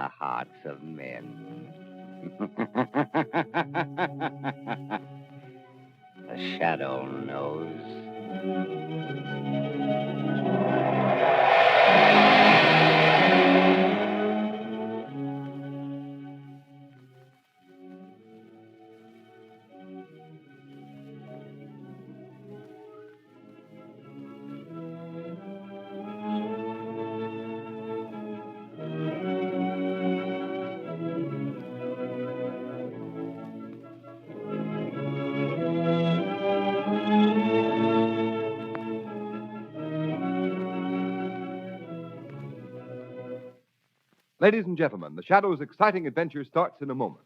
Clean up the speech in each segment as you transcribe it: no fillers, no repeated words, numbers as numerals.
the hearts of men. The shadow knows. Ladies and gentlemen, the Shadow's exciting adventure starts in a moment.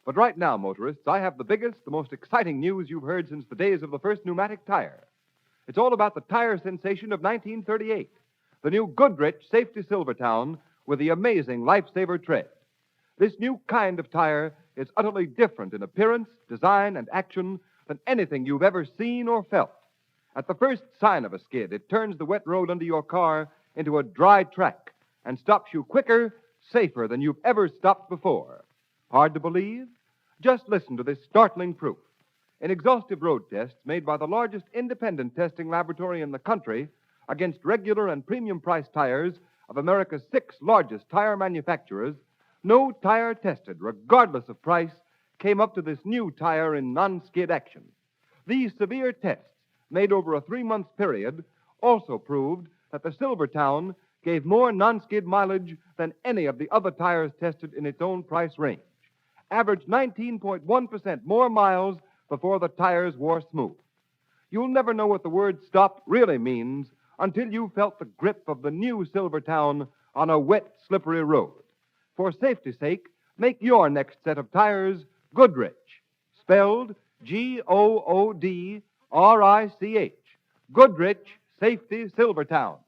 But right now, motorists, I have the biggest, the most exciting news you've heard since the days of the first pneumatic tire. It's all about the tire sensation of 1938, the new Goodrich Safety Silvertown with the amazing Lifesaver tread. This new kind of tire is utterly different in appearance, design, and action than anything you've ever seen or felt. At the first sign of a skid, it turns the wet road under your car into a dry track and stops you quicker, safer than you've ever stopped before. Hard to believe? Just listen to this startling proof. In exhaustive road tests made by the largest independent testing laboratory in the country against regular and premium price tires of America's 6 largest tire manufacturers, no tire tested, regardless of price, came up to this new tire in non-skid action. These severe tests, made over a 3-month period, also proved that the Silvertown gave more non-skid mileage than any of the other tires tested in its own price range. Averaged 19.1% more miles before the tires wore smooth. You'll never know what the word stop really means until you felt the grip of the new Silvertown on a wet, slippery road. For safety's sake, make your next set of tires Goodrich, spelled Goodrich. Goodrich Safety Silvertown.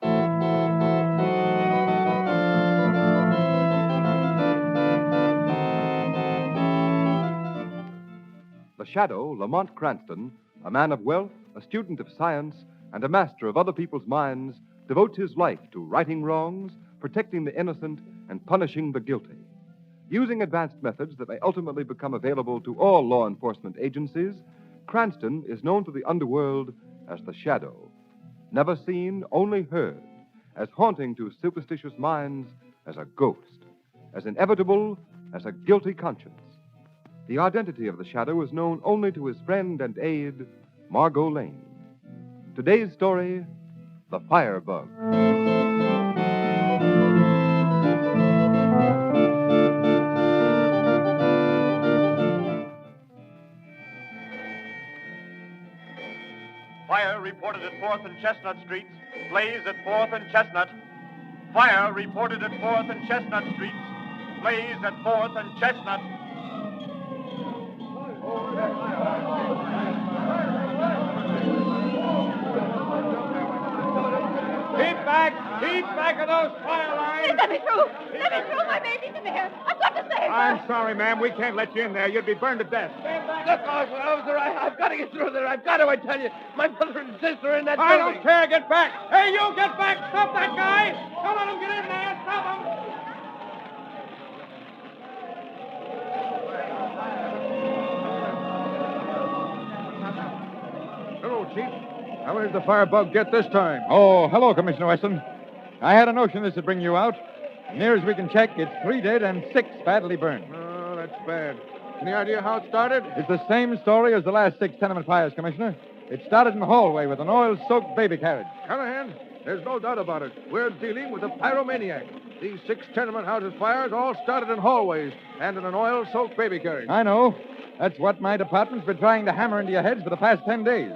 The Shadow, Lamont Cranston, a man of wealth, a student of science, and a master of other people's minds, devotes his life to righting wrongs, protecting the innocent, and punishing the guilty. Using advanced methods that may ultimately become available to all law enforcement agencies, Cranston is known to the underworld as the Shadow. Never seen, only heard, as haunting to superstitious minds as a ghost, as inevitable as a guilty conscience. The identity of the Shadow is known only to his friend and aide, Margot Lane. Today's story, The Firebug. Fire reported at 4th and Chestnut Streets. Blaze at 4th and Chestnut. Fire reported at 4th and Chestnut Streets. Blaze at 4th and Chestnut. Keep back of those fire lines. Please let me through. Let me through. My baby's in there. I've got to save her. I'm sorry, ma'am. We can't let you in there. You'd be burned to death. Look, officer, I've got to get through there. I've got to, I tell you. My mother and sister are in that I building. don't care. Get back. Hey, you get back. Stop that guy. Don't let him get in there. Stop him. Hello, Chief. How did the firebug get this time? Oh, hello, Commissioner Weston. I had a notion this would bring you out. Near as we can check, it's 3 dead and 6 badly burned. Oh, that's bad. Any idea how it started? It's the same story as the last 6 tenement fires, Commissioner. It started in the hallway with an oil-soaked baby carriage. Callahan, there's no doubt about it. We're dealing with a pyromaniac. These 6 tenement houses fires all started in hallways and in an oil-soaked baby carriage. I know. That's what my department's been trying to hammer into your heads for the past 10 days.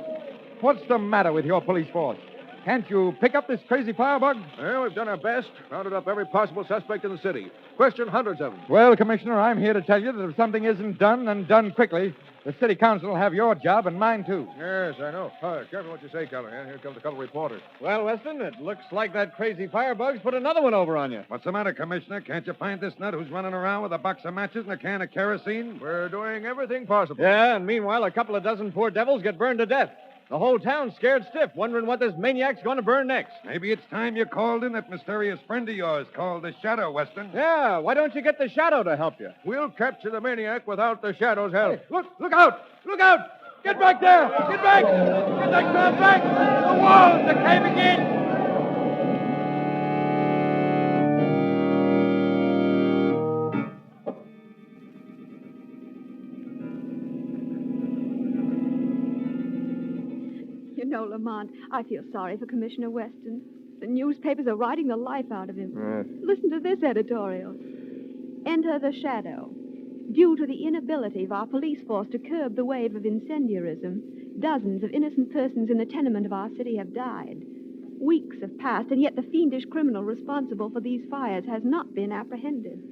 What's the matter with your police force? Can't you pick up this crazy firebug? Well, we've done our best. Rounded up every possible suspect in the city. Questioned hundreds of them. Well, Commissioner, I'm here to tell you that if something isn't done and done quickly, the city council will have your job and mine, too. Yes, I know. Careful what you say, Callahan. Here comes a couple of reporters. Well, Weston, it looks like that crazy firebug's put another one over on you. What's the matter, Commissioner? Can't you find this nut who's running around with a box of matches and a can of kerosene? We're doing everything possible. Yeah, and meanwhile, a couple of dozen poor devils get burned to death. The whole town's scared stiff, wondering what this maniac's going to burn next. Maybe it's time you called in that mysterious friend of yours called the Shadow, Weston. Yeah, why don't you get the Shadow to help you? We'll capture the maniac without the Shadow's help. Hey, look out! Look out! Get back there! Get back! Get that crowd back! The walls are caving in! You know, Lamont, I feel sorry for Commissioner Weston. The newspapers are writing the life out of him. Listen to this editorial. Enter the Shadow. Due to the inability of our police force to curb the wave of incendiarism, dozens of innocent persons in the tenement of our city have died. Weeks have passed, and yet the fiendish criminal responsible for these fires has not been apprehended.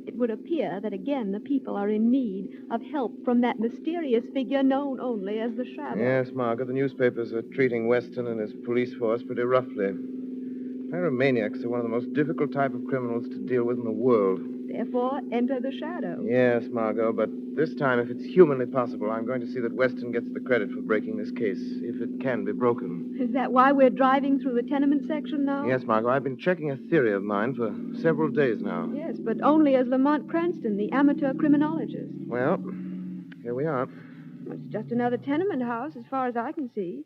It would appear that again the people are in need of help from that mysterious figure known only as the Shadow. Yes, Margaret, the newspapers are treating Weston and his police force pretty roughly. Pyromaniacs are one of the most difficult type of criminals to deal with in the world. Therefore, enter the Shadow. Yes, Margot, but this time, if it's humanly possible, I'm going to see that Weston gets the credit for breaking this case, if it can be broken. Is that why we're driving through the tenement section now? Yes, Margot, I've been checking a theory of mine for several days now. Yes, but only as Lamont Cranston, the amateur criminologist. Well, here we are. It's just another tenement house, as far as I can see.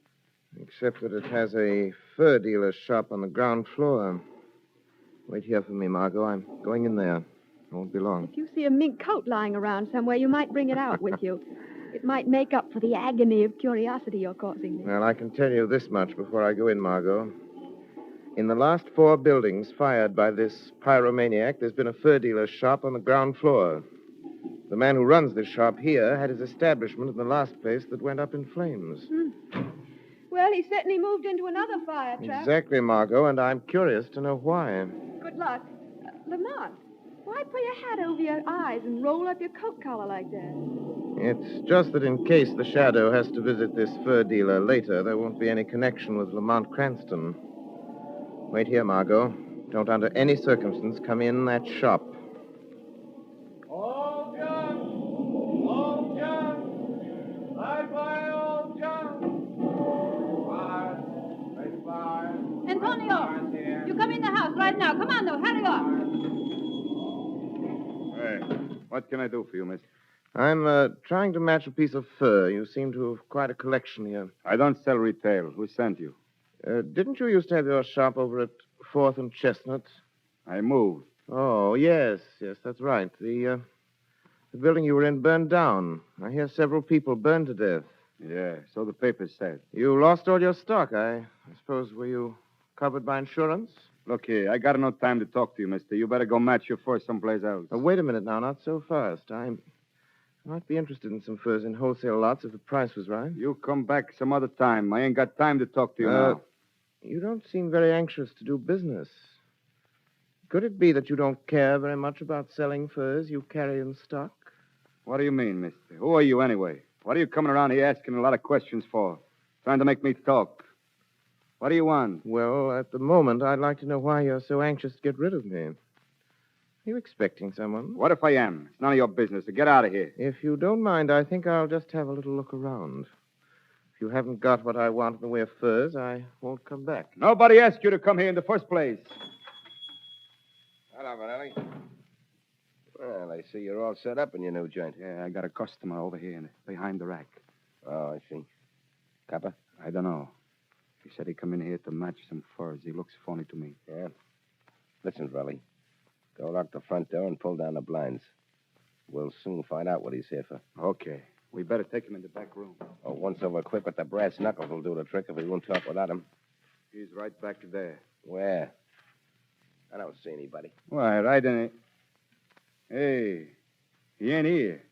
Except that it has a fur dealer's shop on the ground floor. Wait here for me, Margot. I'm going in there. I won't be long. If you see a mink coat lying around somewhere, you might bring it out with you. It might make up for the agony of curiosity you're causing me. Well, I can tell you this much before I go in, Margot. In the last 4 buildings fired by this pyromaniac, there's been a fur dealer's shop on the ground floor. The man who runs this shop here had his establishment in the last place that went up in flames. Well, he certainly moved into another fire trap. Exactly, Margot, and I'm curious to know why. Good luck. Lamont, why pull your hat over your eyes and roll up your coat collar like that? It's just that in case the Shadow has to visit this fur dealer later, there won't be any connection with Lamont Cranston. Wait here, Margot. Don't under any circumstance come in that shop. All guns! All guns! High fire, all guns! Fire! Right fire! Antonio, you come in the house right now. Come on, though. Hurry up. Hey, what can I do for you, miss? I'm trying to match a piece of fur. You seem to have quite a collection here. I don't sell retail. Who sent you? Didn't you used to have your shop over at 4th and Chestnut? I moved. Oh, yes, that's right. The building you were in burned down. I hear several people burned to death. Yeah, so the papers said. You lost all your stock, I suppose. Were you covered by insurance? Look here, I got no time to talk to you, mister. You better go match your fur someplace else. Wait a minute now, not so fast. I might be interested in some furs in wholesale lots if the price was right. You come back some other time. I ain't got time to talk to you now. You don't seem very anxious to do business. Could it be that you don't care very much about selling furs you carry in stock? What do you mean, mister? Who are you anyway? What are you coming around here asking a lot of questions for? Trying to make me talk. What do you want? Well, at the moment, I'd like to know why you're so anxious to get rid of me. Are you expecting someone? What if I am? It's none of your business. So get out of here. If you don't mind, I think I'll just have a little look around. If you haven't got what I want in the way of furs, I won't come back. Nobody asked you to come here in the first place. Hello, Vanelli. Well, I see you're all set up in your new joint. Yeah, I got a customer over here behind the rack. Oh, I see. Copper? I don't know. He said he'd come in here to match some furs. He looks phony to me. Yeah. Listen, Vrelly. Go lock the front door and pull down the blinds. We'll soon find out what he's here for. Okay. We better take him in the back room. Oh, once over quick with the brass knuckles will do the trick if we won't talk without him. He's right back there. Where? I don't see anybody. Why, right in it. Hey, he ain't here.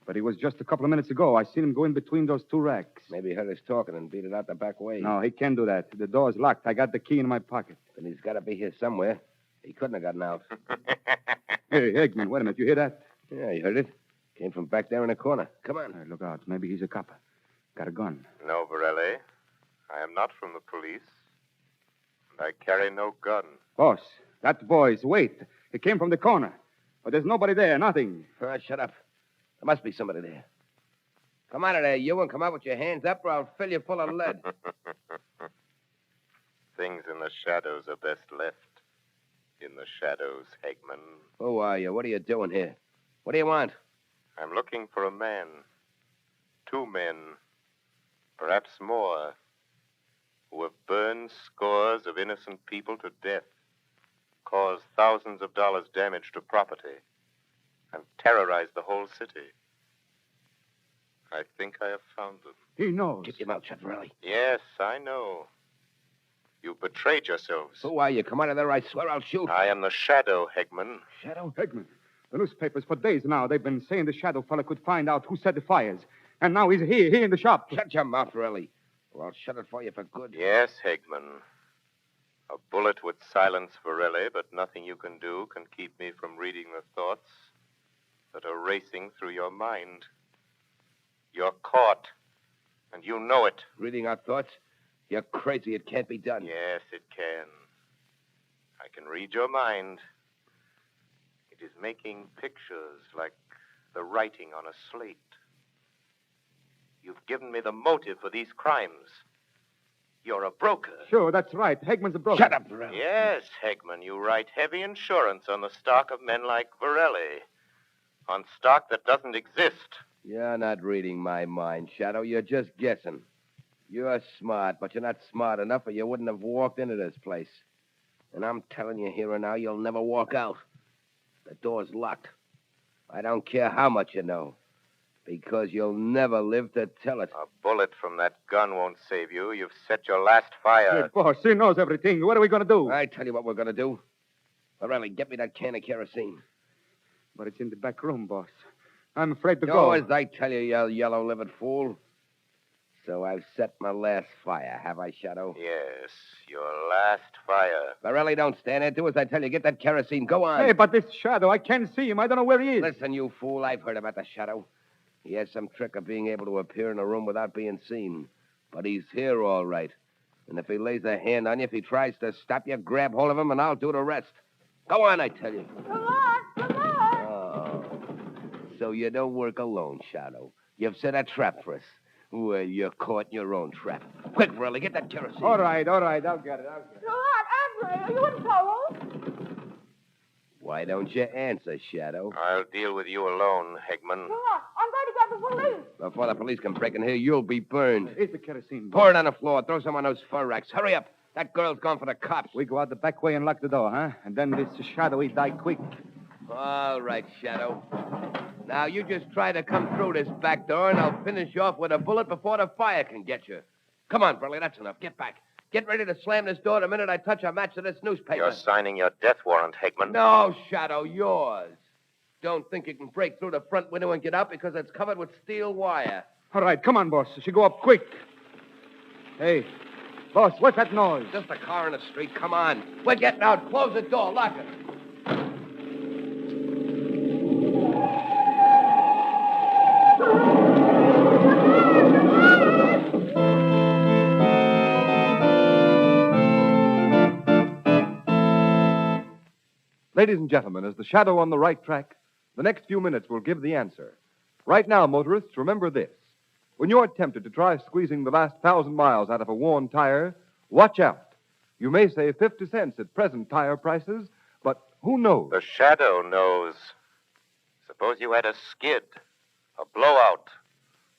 But he was just a couple of minutes ago. I seen him go in between those 2 racks. Maybe he heard us talking and beat it out the back way. No, he can't do that. The door's locked. I got the key in my pocket. Then he's got to be here somewhere. He couldn't have gotten out. Hey, Eggman, wait a minute. You hear that? Yeah, you heard it. Came from back there in the corner. Come on. Hey, look out. Maybe he's a copper. Got a gun. No, Varelli. I am not from the police. And I carry no gun. Boss, that boy's. Wait. He came from the corner. But there's nobody there. Nothing. All right, shut up. There must be somebody there. Come out of there, you, and come out with your hands up, or I'll fill you full of lead. Things in the shadows are best left in the shadows, Hegman. Who are you? What are you doing here? What do you want? I'm looking for a man. 2 men. Perhaps more. Who have burned scores of innocent people to death, caused thousands of dollars damage to property, and terrorized the whole city. I think I have found them. He knows. Keep your mouth shut, Riley. Yes, I know. You betrayed yourselves. Who are you? Come out of there, I swear I'll shoot. I am the Shadow, Hegman. Shadow? Hegman, the newspapers for days now, they've been saying the shadow fella could find out who set the fires. And now he's here in the shop. Shut your mouth, Riley, or I'll shut it for you for good. Yes, Hegman. A bullet would silence Varelli, but nothing you can do can keep me from reading the thoughts that are racing through your mind. You're caught, and you know it. Reading our thoughts? You're crazy. It can't be done. Yes, it can. I can read your mind. It is making pictures like the writing on a slate. You've given me the motive for these crimes. You're a broker. Sure, that's right. Hegman's a broker. Shut up, Varelli. Yes, Hegman, you write heavy insurance on the stock of men like Varelli. On stock that doesn't exist. You're not reading my mind, Shadow. You're just guessing. You're smart, but you're not smart enough or you wouldn't have walked into this place. And I'm telling you here and now, you'll never walk out. The door's locked. I don't care how much you know, because you'll never live to tell it. A bullet from that gun won't save you. You've set your last fire. Hey, boss, he knows everything. What are we going to do? I tell you what we're going to do. Varelli, get me that can of kerosene. But it's in the back room, boss. I'm afraid to Do go. as I tell you, you yellow-livered fool. So I've set my last fire, have I, Shadow? Yes, your last fire. Varelli, don't stand there. Do as I tell you. Get that kerosene. Go on. Hey, but this shadow, I can't see him. I don't know where he is. Listen, you fool. I've heard about the Shadow. He has some trick of being able to appear in a room without being seen. But he's here all right. And if he lays a hand on you, if he tries to stop you, grab hold of him, and I'll do the rest. Go on, I tell you. Lamont! Oh. So you don't work alone, Shadow. You've set a trap for us. Well, you're caught in your own trap. Quick, Varelli, get that kerosene. All right. I'll get it. Lamont, Andre, are you in trouble? Why don't you answer, Shadow? I'll deal with you alone, Hegman. Lamont, I'm going to get the police. Before the police can break in here, you'll be burned. Here's the kerosene. Pour it on the floor. Throw some on those fur racks. Hurry up. That girl's gone for the cops. We go out the back way and lock the door, huh? And then this shadow, he die quick. All right, Shadow. Now, you just try to come through this back door, and I'll finish you off with a bullet before the fire can get you. Come on, Burley, that's enough. Get back. Get ready to slam this door the minute I touch a match to this newspaper. You're signing your death warrant, Hegman. No, Shadow, yours. Don't think you can break through the front window and get out because it's covered with steel wire. All right, come on, boss. She go up quick. Hey, boss, what's that noise? Just a car in the street. Come on. We're getting out. Close the door. Lock it. Ladies and gentlemen, is the shadow on the right track? The next few minutes will give the answer. Right now, motorists, remember this. When you're tempted to try squeezing the last 1,000 miles out of a worn tire, watch out. You may save 50 cents at present tire prices, but who knows? The Shadow knows. Suppose you had a skid, a blowout,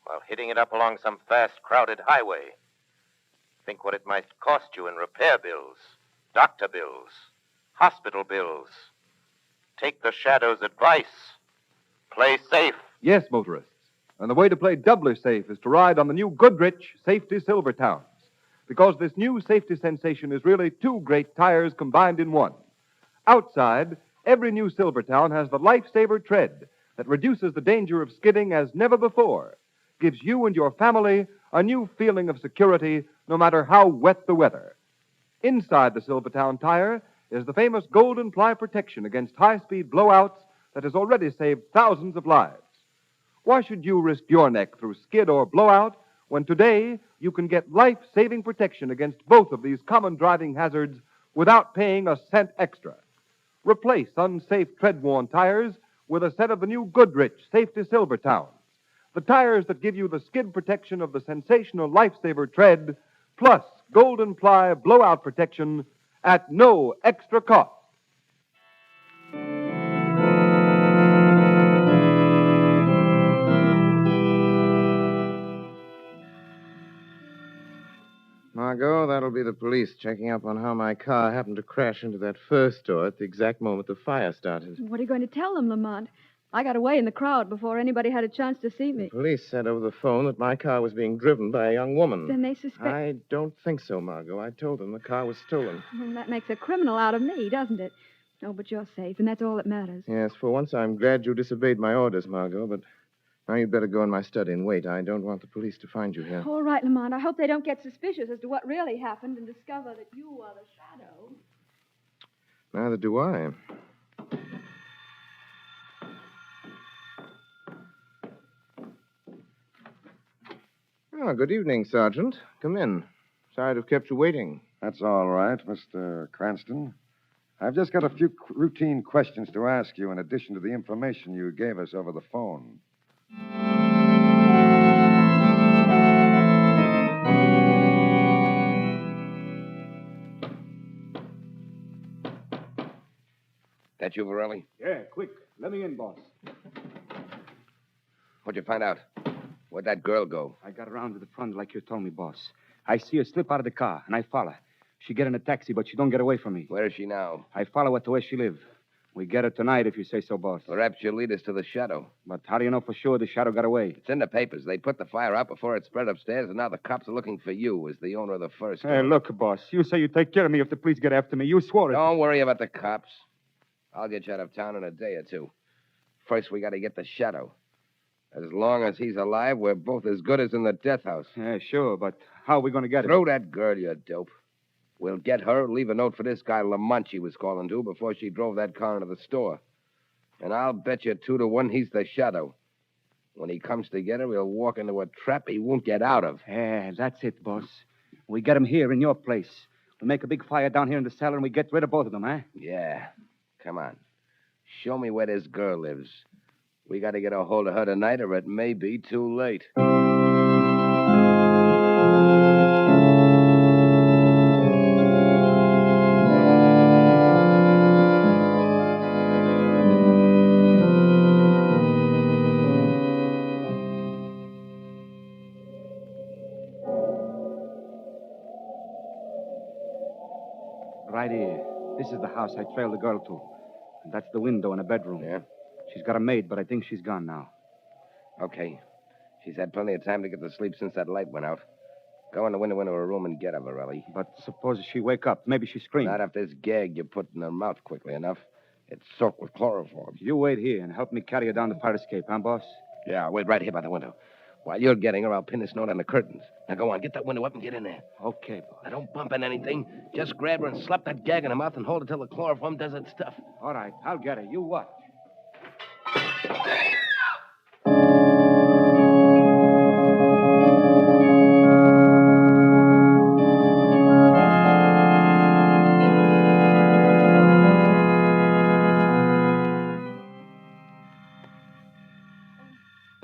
while hitting it up along some fast, crowded highway. Think what it might cost you in repair bills, doctor bills, hospital bills. Take the Shadow's advice. Play safe. Yes, motorists. And the way to play doubly safe is to ride on the new Goodrich Safety Silvertowns. Because this new safety sensation is really two great tires combined in one. Outside, every new Silvertown has the lifesaver tread that reduces the danger of skidding as never before. Gives you and your family a new feeling of security no matter how wet the weather. Inside the Silvertown tire is the famous Golden Ply protection against high-speed blowouts that has already saved thousands of lives. Why should you risk your neck through skid or blowout when today you can get life-saving protection against both of these common driving hazards without paying a cent extra? Replace unsafe tread-worn tires with a set of the new Goodrich Safety Silvertowns. The tires that give you the skid protection of the sensational Lifesaver tread, plus golden ply blowout protection at no extra cost. Margot, that'll be the police checking up on how my car happened to crash into that fur store at the exact moment the fire started. What are you going to tell them, Lamont? I got away in the crowd before anybody had a chance to see me. The police said over the phone that my car was being driven by a young woman. Then they suspect... I don't think so, Margot. I told them the car was stolen. Well, that makes a criminal out of me, doesn't it? No, but you're safe, and that's all that matters. Yes, for once I'm glad you disobeyed my orders, Margot, but now you'd better go in my study and wait. I don't want the police to find you here. All right, Lamont. I hope they don't get suspicious as to what really happened and discover that you are the shadow. Neither do I. Oh, good evening, Sergeant. Come in. Sorry to have kept you waiting. That's all right, Mr. Cranston. I've just got a few routine questions to ask you in addition to the information you gave us over the phone. That you, Varelli? Yeah, quick. Let me in, boss. What'd you find out? Where'd that girl go? I got around to the front like you told me, boss. I see her slip out of the car, and I follow. She get in a taxi, but she don't get away from me. Where is she now? I follow her to where she live. We get her tonight, if you say so, boss. Perhaps you'll lead us to the shadow. But how do you know for sure the shadow got away? It's in the papers. They put the fire out before it spread upstairs, and now the cops are looking for you as the owner of the first. Hey, look, boss. You say you take care of me if the police get after me. You swore it. Don't worry about the cops. I'll get you out of town in a day or two. First, we got to get the shadow. As long as he's alive, we're both as good as in the death house. Yeah, sure, but how are we going to get it? Throw that girl, you dope. We'll get her, leave a note for this guy Lamont she was calling to before she drove that car into the store. And I'll bet you 2 to 1 he's the shadow. When he comes to get her, he'll walk into a trap he won't get out of. Yeah, that's it, boss. We get him here in your place. We make a big fire down here in the cellar, and we get rid of both of them, eh? Yeah. Come on. Show me where this girl lives. We got to get a hold of her tonight, or it may be too late. Right here. This is the house I trailed the girl to. And that's the window in a bedroom. Yeah? She's got a maid, but I think she's gone now. Okay. She's had plenty of time to get to sleep since that light went out. Go in the window into her room and get her, Varelli. But suppose she wake up. Maybe she screams. Not if this gag you put in her mouth quickly enough. It's soaked with chloroform. You wait here and help me carry her down the fire escape, huh, boss? Yeah, I'll wait right here by the window. While you're getting her, I'll pin this note on the curtains. Now go on, get that window up and get in there. Okay, boss. Now don't bump into anything. Just grab her and slap that gag in her mouth and hold it till the chloroform does its stuff. All right, I'll get her. You watch.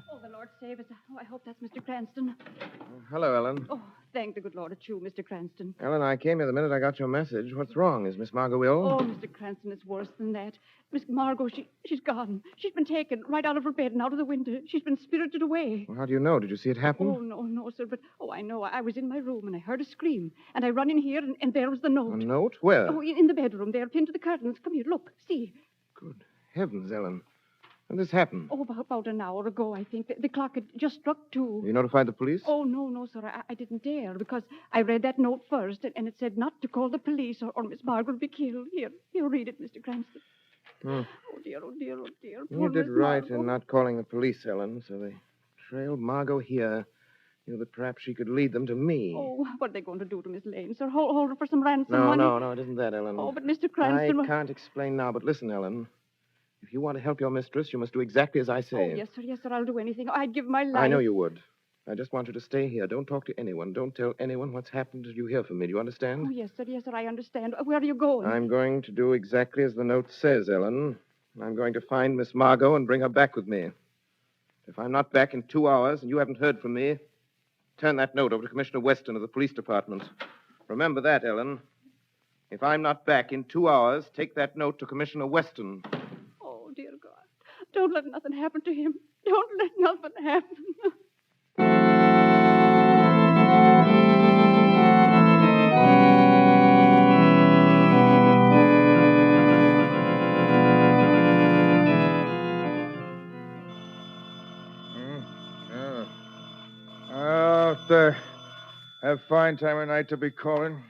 Oh, the Lord save us. Oh, I hope that's Mr. Cranston. Hello, Ellen. Oh, thank the good Lord it's you, Mr. Cranston. Ellen, I came here the minute I got your message. What's wrong? Is Miss Margot ill? Oh, Mr. Cranston, it's worse than that. Miss Margot, she's gone. She's been taken right out of her bed and out of the window. She's been spirited away. Well, how do you know? Did you see it happen? Oh, no, sir, but, I know. I was in my room and I heard a scream. And I run in here and there was the note. A note? Where? Oh, in the bedroom there, pinned to the curtains. Come here, look, see. Good heavens, Ellen. When did this happen? Oh, about an hour ago, I think. The clock had just struck 2. You notified the police? Oh, no, sir. I didn't dare because I read that note first and it said not to call the police or Miss Margaret would be killed. Here, read it, Mr. Cranston. Oh. Oh, dear. You Poor did Miss right Margot. in not calling the police, Ellen, so they trailed Margot here. Knew that perhaps she could lead them to me. Oh, what are they going to do to Miss Lane, sir? Hold her for some ransom No, money? it isn't that, Ellen. Oh, but Mr. Cranston... I can't explain now, but listen, Ellen. If you want to help your mistress, you must do exactly as I say. Oh, yes, sir, I'll do anything. I'd give my life. I know you would. I just want you to stay here. Don't talk to anyone. Don't tell anyone what's happened until you hear from me. Do you understand? Oh, yes, sir, I understand. Where are you going? I'm going to do exactly as the note says, Ellen. I'm going to find Miss Margot and bring her back with me. If I'm not back in 2 hours and you haven't heard from me, turn that note over to Commissioner Weston of the police department. Remember that, Ellen. If I'm not back in 2 hours, take that note to Commissioner Weston. Oh, dear God. Don't let nothing happen to him. Don't let nothing happen. Out there. Have fine time of night to be calling.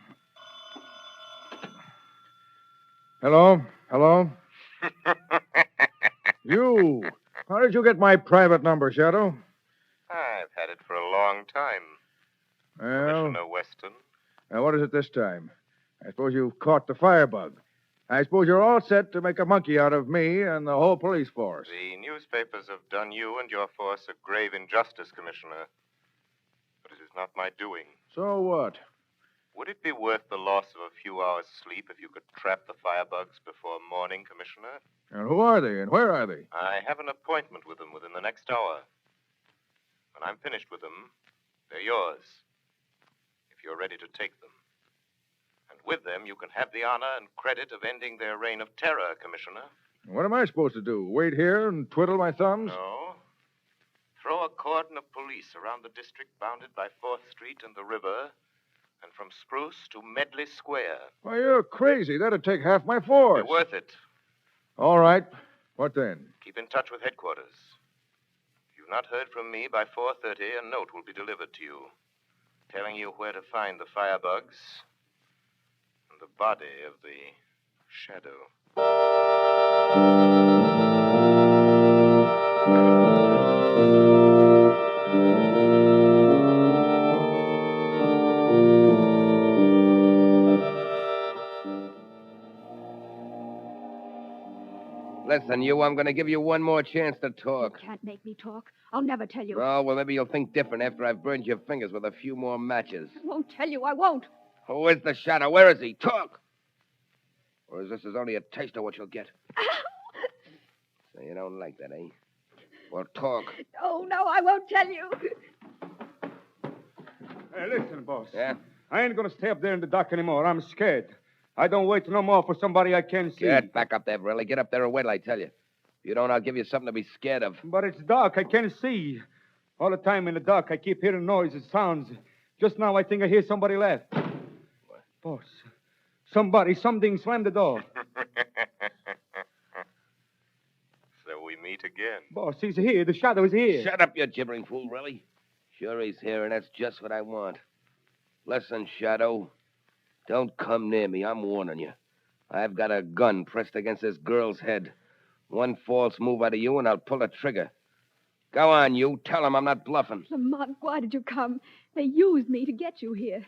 Hello? Hello? You. How did you get my private number, Shadow? I've had it for a long time, Well, Commissioner Weston. what is it this time? I suppose you've caught the firebug. I suppose you're all set to make a monkey out of me and the whole police force. The newspapers have done you and your force a grave injustice, Commissioner. But it is not my doing. So what? Would it be worth the loss of a few hours' sleep if you could trap the firebugs before morning, Commissioner? And who are they, and where are they? I have an appointment with them within the next hour. When I'm finished with them, they're yours, if you're ready to take them. And with them, you can have the honor and credit of ending their reign of terror, Commissioner. What am I supposed to do? Wait here and twiddle my thumbs? No. Throw a cordon of police around the district bounded by 4th Street and the river, and from Spruce to Medley Square. Why, you're crazy. That'd take half my force. They're worth it. All right. What then? Keep in touch with headquarters. If you've not heard from me by 4:30, a note will be delivered to you, telling you where to find the firebugs and the body of the shadow. Listen, you, I'm going to give you one more chance to talk. You can't make me talk. I'll never tell you. Oh, well, maybe you'll think different after I've burned your fingers with a few more matches. I won't tell you. I won't. Who is the shadow? Where is he? Talk! Or is this only a taste of what you'll get? So you don't like that, eh? Well, talk. Oh, no, I won't tell you. Hey, listen, boss. Yeah? I ain't gonna stay up there in the dock anymore. I'm scared. I don't wait no more for somebody I can't see. Get back up there, Verrilli. Get up there and wait till I tell you. If you don't, I'll give you something to be scared of. But it's dark. I can't see. All the time in the dark, I keep hearing noises, sounds. Just now, I think I hear somebody laugh. What? Boss, something slammed the door. So we meet again. Boss, he's here. The shadow is here. Shut up, you gibbering fool, really. Sure he's here, and that's just what I want. Listen, Shadow. Don't come near me. I'm warning you. I've got a gun pressed against this girl's head. One false move out of you, and I'll pull the trigger. Go on, you. Tell him I'm not bluffing. Lamont, why did you come? They used me to get you here.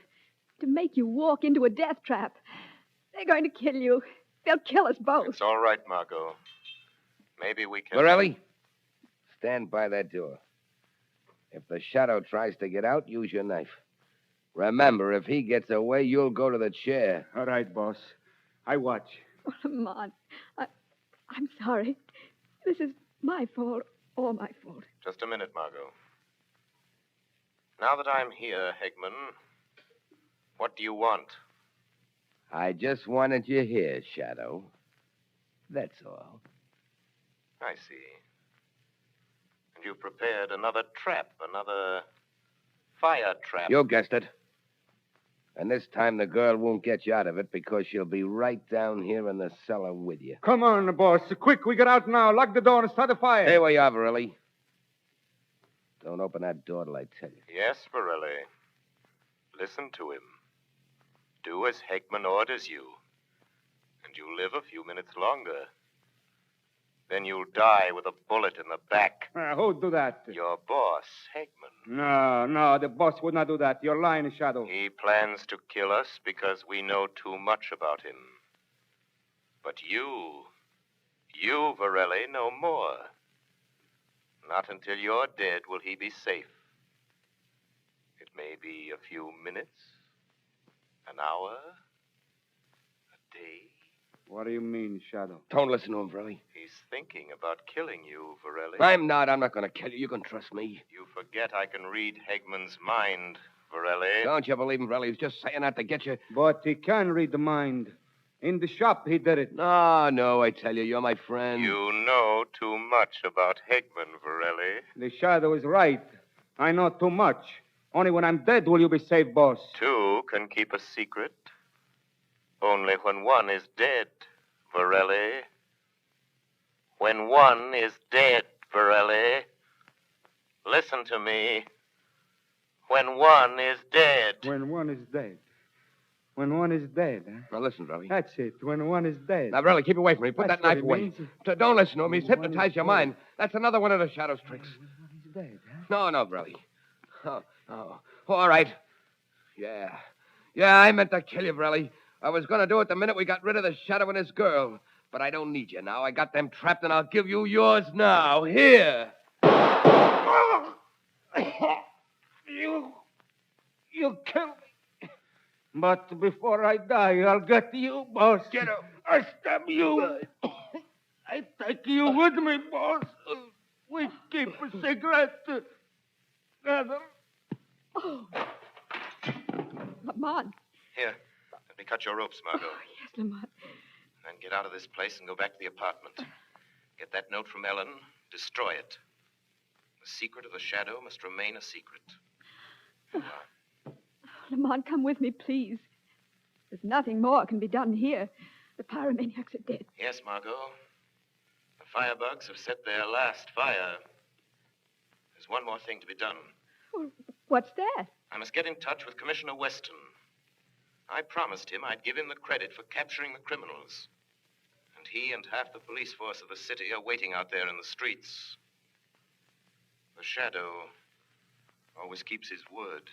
To make you walk into a death trap. They're going to kill you. They'll kill us both. It's all right, Margot. Maybe we can... Verrilli, stand by that door. If the shadow tries to get out, use your knife. Remember, if he gets away, you'll go to the chair. All right, boss. I watch. Oh, Lamont, I'm sorry. This is my fault, all my fault. Just a minute, Margot. Now that I'm here, Hegman, what do you want? I just wanted you here, Shadow. That's all. I see. And you've prepared another trap, another fire trap. You guessed it. And this time the girl won't get you out of it because she'll be right down here in the cellar with you. Come on, boss. Quick, we get out now. Lock the door and start a fire. Stay where you are, Verrilli. Don't open that door till I tell you. Yes, Verrilli. Listen to him. Do as Hegman orders you, and you live a few minutes longer. Then you'll die with a bullet in the back. Who'd do that? Your boss, Hegman. No, the boss would not do that. You're lying, Shadow. He plans to kill us because we know too much about him. But you, Verrilli, know more. Not until you're dead will he be safe. It may be a few minutes, an hour, a day. What do you mean, Shadow? Don't listen to him, Varelli. He's thinking about killing you, Varelli. I'm not going to kill you. You can trust me. You forget I can read Hegman's mind, Varelli. Don't you believe him, Varelli? He's just saying that to get you. But he can read the mind. In the shop, he did it. No, I tell you, you're my friend. You know too much about Hegman, Varelli. The Shadow is right. I know too much. Only when I'm dead will you be safe, boss. Two can keep a secret. Only when one is dead, Varelli. When one is dead, Varelli. Listen to me. When one is dead. When one is dead. When one is dead, huh? Now, listen, Varelli. That's it. When one is dead. Now, Varelli, keep away from me. Put That's that knife what away. he means. Don't listen to him. He's When one hypnotized is your dead. mind. That's another one of the Shadow's tricks. When one is dead, huh? No, Varelli. Oh. All right. Yeah, I meant to kill you, Varelli. I was going to do it the minute we got rid of the Shadow and his girl. But I don't need you now. I got them trapped, and I'll give you yours now. Here. You killed me. But before I die, I'll get you, boss. Get him. I'll stab you. I take you with me, boss. We keep a cigarette together. Oh. Lamont. Here, let me cut your ropes, Margot. Oh, yes, Lamont. And get out of this place and go back to the apartment. Get that note from Ellen. Destroy it. The secret of the Shadow must remain a secret. Lamont, come with me, please. There's nothing more can be done here. The pyromaniacs are dead. Yes, Margot. The firebugs have set their last fire. There's one more thing to be done. Well, what's that? I must get in touch with Commissioner Weston. I promised him I'd give him the credit for capturing the criminals. And he and half the police force of the city are waiting out there in the streets. The Shadow always keeps his word.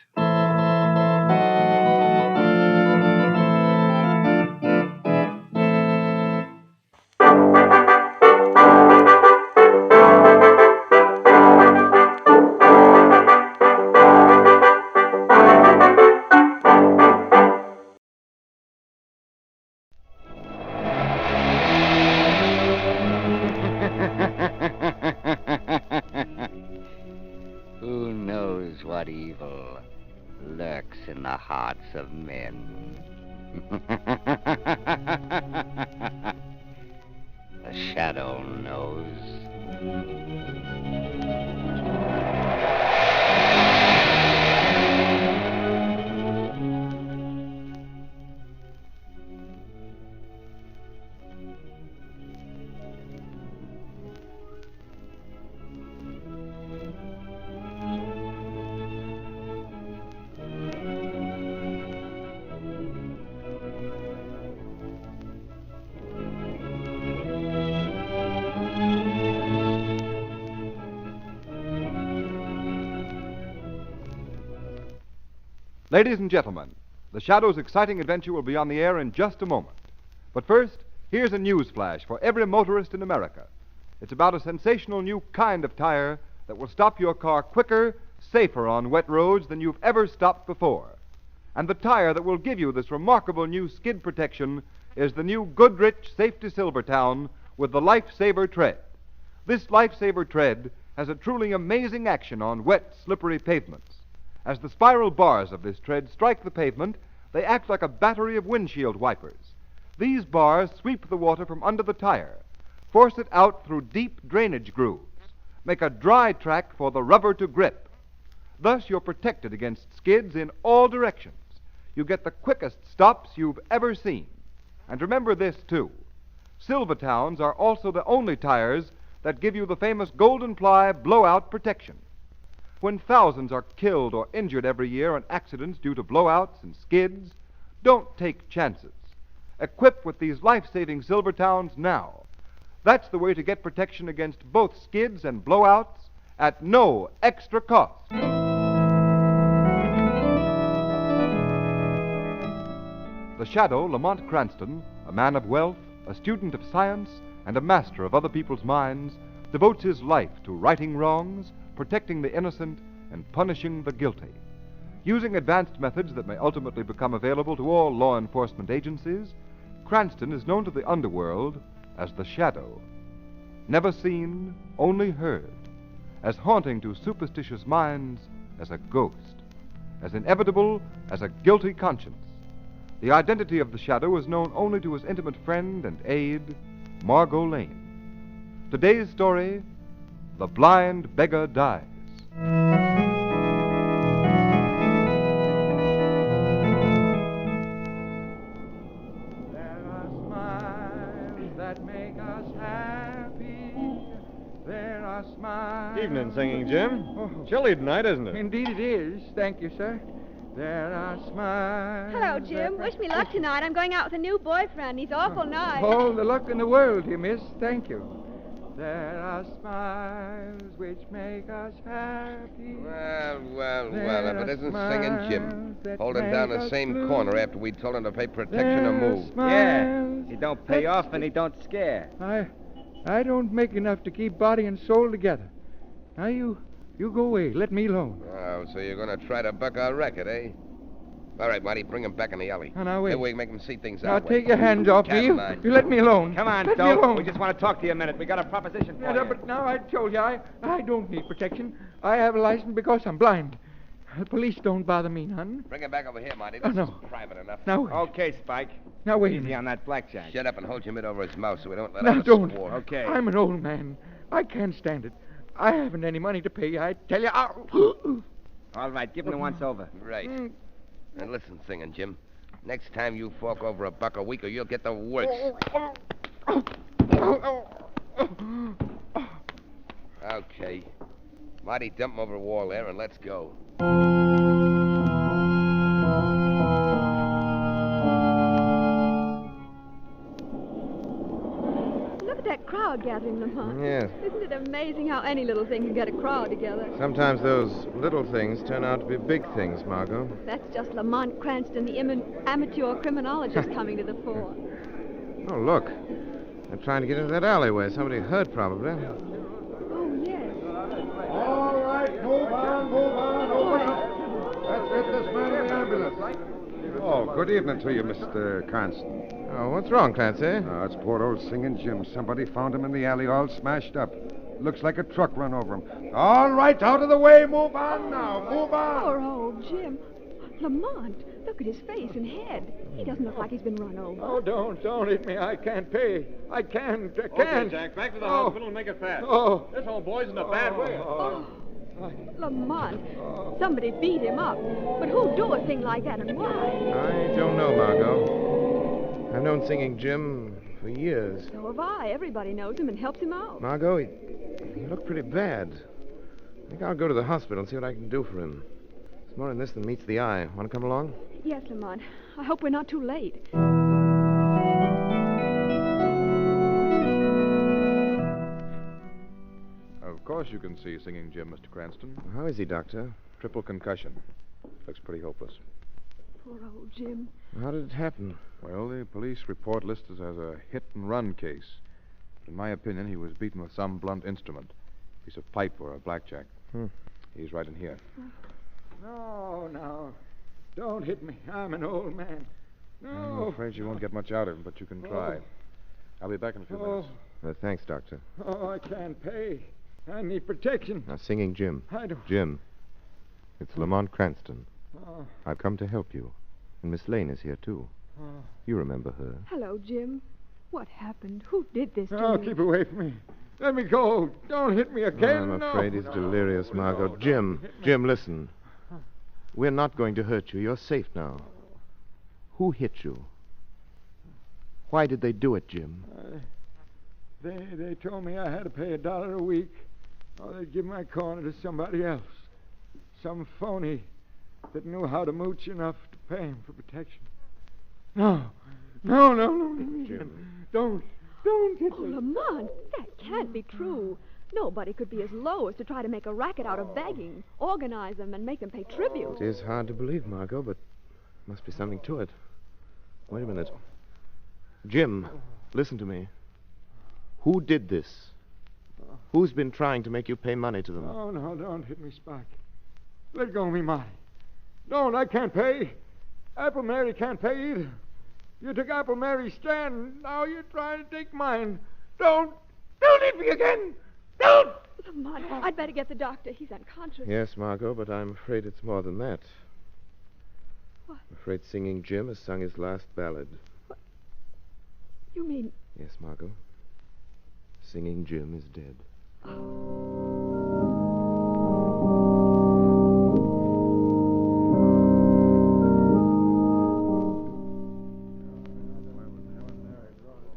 Who knows what evil lurks in the hearts of men? The Shadow knows. Ladies and gentlemen, The Shadow's exciting adventure will be on the air in just a moment. But first, here's a news flash for every motorist in America. It's about a sensational new kind of tire that will stop your car quicker, safer on wet roads than you've ever stopped before. And the tire that will give you this remarkable new skid protection is the new Goodrich Safety Silvertown with the Lifesaver Tread. This Lifesaver Tread has a truly amazing action on wet, slippery pavements. As the spiral bars of this tread strike the pavement, they act like a battery of windshield wipers. These bars sweep the water from under the tire, force it out through deep drainage grooves, make a dry track for the rubber to grip. Thus, you're protected against skids in all directions. You get the quickest stops you've ever seen. And remember this, too. Silvertowns are also the only tires that give you the famous golden ply blowout protection. When thousands are killed or injured every year in accidents due to blowouts and skids, don't take chances. Equip with these life-saving Silvertowns now. That's the way to get protection against both skids and blowouts at no extra cost. The Shadow, Lamont Cranston, a man of wealth, a student of science, and a master of other people's minds, devotes his life to righting wrongs, protecting the innocent, and punishing the guilty. Using advanced methods that may ultimately become available to all law enforcement agencies, Cranston is known to the underworld as the Shadow. Never seen, only heard. As haunting to superstitious minds as a ghost. As inevitable as a guilty conscience. The identity of the Shadow is known only to his intimate friend and aide, Margot Lane. Today's story, The Blind Beggar Dies. There are smiles that make us happy. There are smiles. Evening, Singing Jim. Chilly tonight, isn't it? Indeed it is. Thank you, sir. There are smiles. Hello, Jim. Wish me luck tonight. I'm going out with a new boyfriend. He's awful nice. All the luck in the world, you miss. Thank you. There are smiles which make us happy. Well, if it isn't Singing Jim. Holding down the same corner after we told him to pay protection or move. Yeah, he don't pay off and he don't scare. I don't make enough to keep body and soul together. Now, you go away. Let me alone. Oh, so you're going to try to buck our record, eh? All right, Marty, bring him back in the alley. Oh, now, wait. That way we make him see things Now, our way. take your hands off me. You let me alone. Come on, let me Dope. alone. We just want to talk to you a minute. We got a proposition for you. But now I told you, I don't need protection. I have a license because I'm blind. The police don't bother me none. Bring him back over here, Marty. Oh, This no. is private enough. Now, wait. Okay, Spike. Now, wait a Easy minute. on that blackjack. Shut up and hold your mitt over his mouth so we don't let Now, out a don't. squawk. Okay. I'm an old man. I can't stand it. I haven't any money to pay. I tell you. Ow. All right, give him the once over. Right. And listen, Singing Jim. Next time you fork over $1 a week or you'll get the works. Okay. Marty, dump him over the wall there and let's go. Look at that crowd gathering, Lamont. Yes. Isn't it amazing how any little thing can get a crowd together? Sometimes those little things turn out to be big things, Margot. That's just Lamont Cranston, the amateur criminologist, coming to the fore. Oh, look. They're trying to get into that alleyway. Somebody heard, probably. Oh, yes. All right, move on. Open up. That's it, this man in the ambulance. Oh, good evening to you, Mr. Cranston. Oh, what's wrong, Clancy? It's poor old Singing Jim. Somebody found him in the alley all smashed up. Looks like a truck run over him. All right, out of the way. Move on now. Move on. Poor old Jim. Lamont, look at his face and head. He doesn't look like he's been run over. Oh, don't hit me. I can't pay. I can't. Okay, Jack, back to the hospital and make it fast. Oh. This old boy's in a bad way. Lamont, somebody beat him up. But who'd do a thing like that and why? I don't know, Margot. I've known Singing Jim for years. So have I. Everybody knows him and helps him out. Margot, he looked pretty bad. I think I'll go to the hospital and see what I can do for him. It's more in this than meets the eye. Want to come along? Yes, Lamont. I hope we're not too late. Of course you can see Singing Jim, Mr. Cranston. How is he, Doctor? Triple concussion. Looks pretty hopeless. Poor old Jim. How did it happen? Well, the police report lists it as a hit-and-run case. But in my opinion, he was beaten with some blunt instrument. A piece of pipe or a blackjack. He's right in here. No. Don't hit me. I'm an old man. No. I'm afraid you won't get much out of him, but you can try. I'll be back in a few minutes. Thanks, Doctor. Oh, I can't pay. I need protection. Now, Singing Jim. I don't... Jim, it's Lamont Cranston. Oh. I've come to help you. And Miss Lane is here, too. You remember her. Hello, Jim. What happened? Who did this to Oh, me? keep away from me. Let me go. Don't hit me again. I'm afraid he's delirious, Margot. Jim, listen. We're not going to hurt you. You're safe now. Who hit you? Why did they do it, Jim? They told me I had to pay $1 a week, or they'd give my corner to somebody else. Some phony that knew how to mooch enough to pay him for protection. No. Jim. Don't hit Oh, me. Lamont, that can't be true. Nobody could be as low as to try to make a racket out of begging, organize them, and make them pay tribute. It is hard to believe, Margot, but must be something to it. Wait a minute. Jim, listen to me. Who did this? Who's been trying to make you pay money to them? Oh, no, don't hit me, Spike. Let go of me, Marty. Don't, I can't pay. Apple Mary can't pay either. You took Apple Mary's stand. Now you're trying to take mine. Don't leave me again. Don't! Lamont, I'd better get the doctor. He's unconscious. Yes, Margot, but I'm afraid it's more than that. What? I'm afraid Singing Jim has sung his last ballad. What? You mean... Yes, Margot. Singing Jim is dead.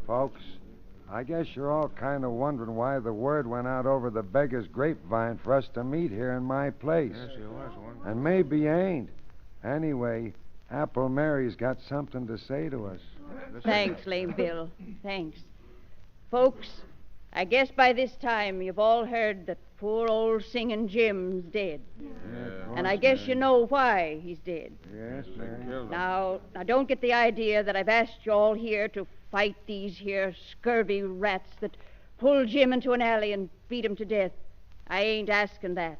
Folks, I guess you're all kind of wondering why the word went out over the beggar's grapevine for us to meet here in my place. Yes, there was one. And maybe you ain't. Anyway, Apple Mary's got something to say to us. Thanks, Lame Bill. Thanks. Folks, I guess by this time you've all heard that poor old Singing Jim's dead. And I guess you know why he's dead. Yes, Mary. Now, don't get the idea that I've asked you all here to fight these here scurvy rats that pulled Jim into an alley and beat him to death. I ain't asking that.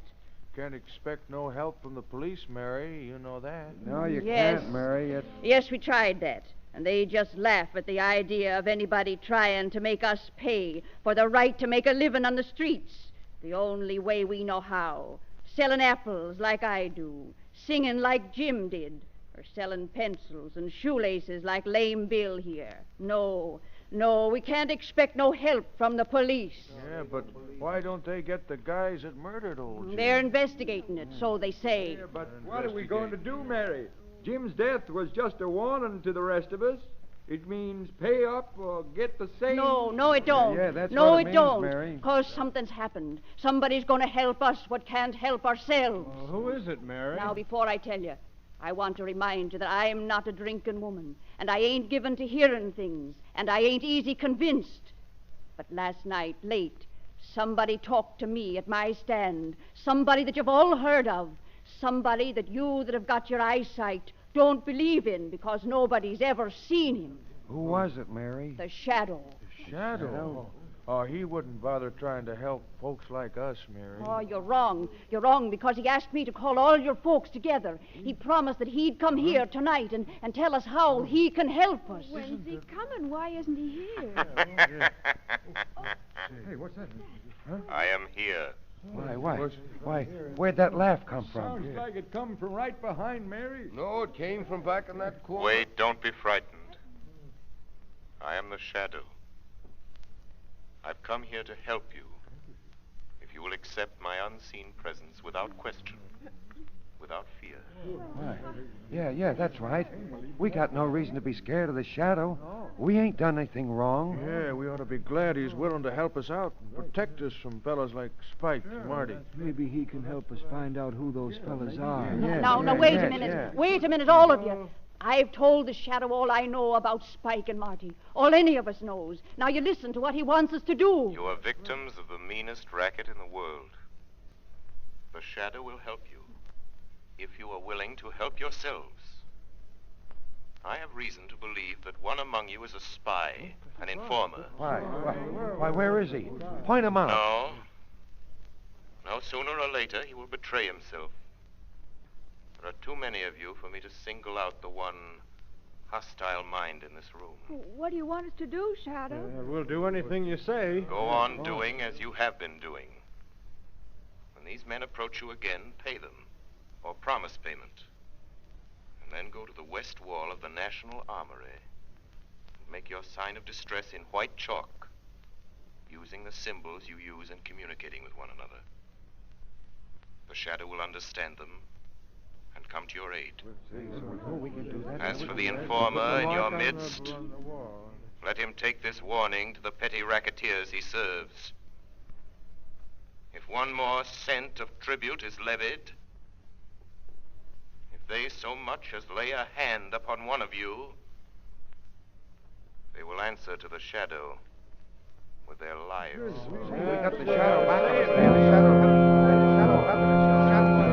Can't expect no help from the police, Mary. You know that. No, you Yes. can't, Mary. Yes, we tried that. And they just laugh at the idea of anybody trying to make us pay for the right to make a living on the streets. The only way we know how. Selling apples like I do. Singing like Jim did. Or selling pencils and shoelaces like Lame Bill here. No, we can't expect no help from the police. Yeah, but why don't they get the guys that murdered old Jim? They're investigating it, so they say. Yeah, but what are we going to do, Mary? Jim's death was just a warning to the rest of us. It means pay up or get the same. No, it don't. Yeah, that's no, what it it means, don't. Mary. Because something's happened. Somebody's going to help us what can't help ourselves. Well, who is it, Mary? Now, before I tell you, I want to remind you that I am not a drinking woman, and I ain't given to hearing things, and I ain't easy convinced. But last night, late, somebody talked to me at my stand, somebody that you've all heard of, somebody that you that have got your eyesight don't believe in because nobody's ever seen him. Who was it, Mary? The Shadow. Shadow? Oh, he wouldn't bother trying to help folks like us, Mary. Oh, you're wrong. You're wrong because he asked me to call all your folks together. He promised that he'd come here tonight and tell us how he can help us. When's he coming? Why isn't he here? Hey, what's that? Huh? I am here. Why, where'd that laugh come from? Sounds like it come from right behind Mary. No, it came from back in that corner. Wait, don't be frightened. I am the Shadow. I've come here to help you. If you will accept my unseen presence without question, without fear. Why? Yeah, that's right. We got no reason to be scared of the Shadow. We ain't done anything wrong. Yeah, we ought to be glad he's willing to help us out and protect us from fellas like Spike and Marty. Maybe he can help us find out who those fellas are. Now, wait a minute. Wait a minute, all of you. I've told the Shadow all I know about Spike and Marty. All any of us knows. Now you listen to what he wants us to do. You are victims of the meanest racket in the world. The Shadow will help you, if you are willing to help yourselves. I have reason to believe that one among you is a spy, an informer. Why, where is he? Point him out. No, sooner or later he will betray himself. There are too many of you for me to single out the one hostile mind in this room. What do you want us to do, Shadow? We'll do anything you say. Go on doing as you have been doing. When these men approach you again, pay them, or promise payment. And then go to the west wall of the National Armory and make your sign of distress in white chalk, using the symbols you use in communicating with one another. The Shadow will understand them and come to your aid. As for the informer in your midst, let him take this warning to the petty racketeers he serves. If one more cent of tribute is levied, if they so much as lay a hand upon one of you, they will answer to the Shadow with their lives. We got the Shadow back on us. The Shadow help us.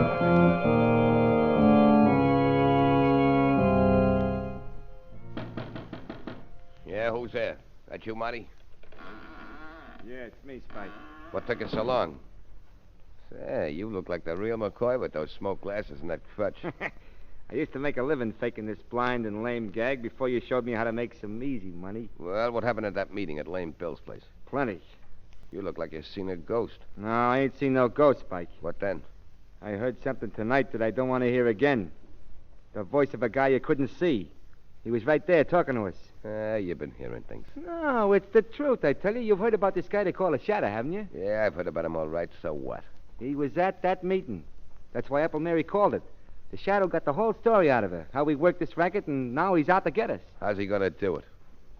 Yeah, who's there? That you, Marty? Yeah, it's me, Spike. What took you so long? Say, you look like the real McCoy with those smoke glasses and that crutch. I used to make a living faking this blind and lame gag before you showed me how to make some easy money. Well, what happened at that meeting at Lame Bill's place? Plenty. You look like you've seen a ghost. No, I ain't seen no ghost, Spike. What then? I heard something tonight that I don't want to hear again. The voice of a guy you couldn't see. He was right there talking to us. You've been hearing things. No, it's the truth, I tell you. You've heard about this guy they call a Shadow, haven't you? Yeah, I've heard about him all right. So what? He was at that meeting. That's why Apple Mary called it. The Shadow got the whole story out of her. How we worked this racket, and now he's out to get us. How's he going to do it?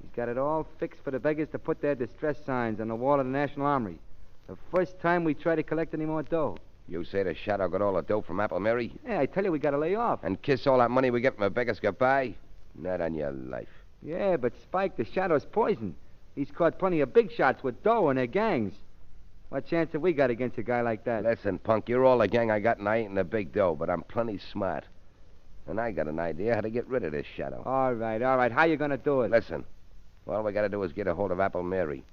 He's got it all fixed for the beggars to put their distress signs on the wall of the National Armory. The first time we try to collect any more dough. You say the Shadow got all the dough from Apple Mary? Yeah, I tell you, we got to lay off. And kiss all that money we get from a beggar's goodbye? Not on your life. Yeah, but Spike, the Shadow's poison. He's caught plenty of big shots with dough and their gangs. What chance have we got against a guy like that? Listen, punk, you're all the gang I got, and I ain't in the big dough, but I'm plenty smart. And I got an idea how to get rid of this Shadow. All right. How you going to do it? Listen, all we got to do is get a hold of Apple Mary.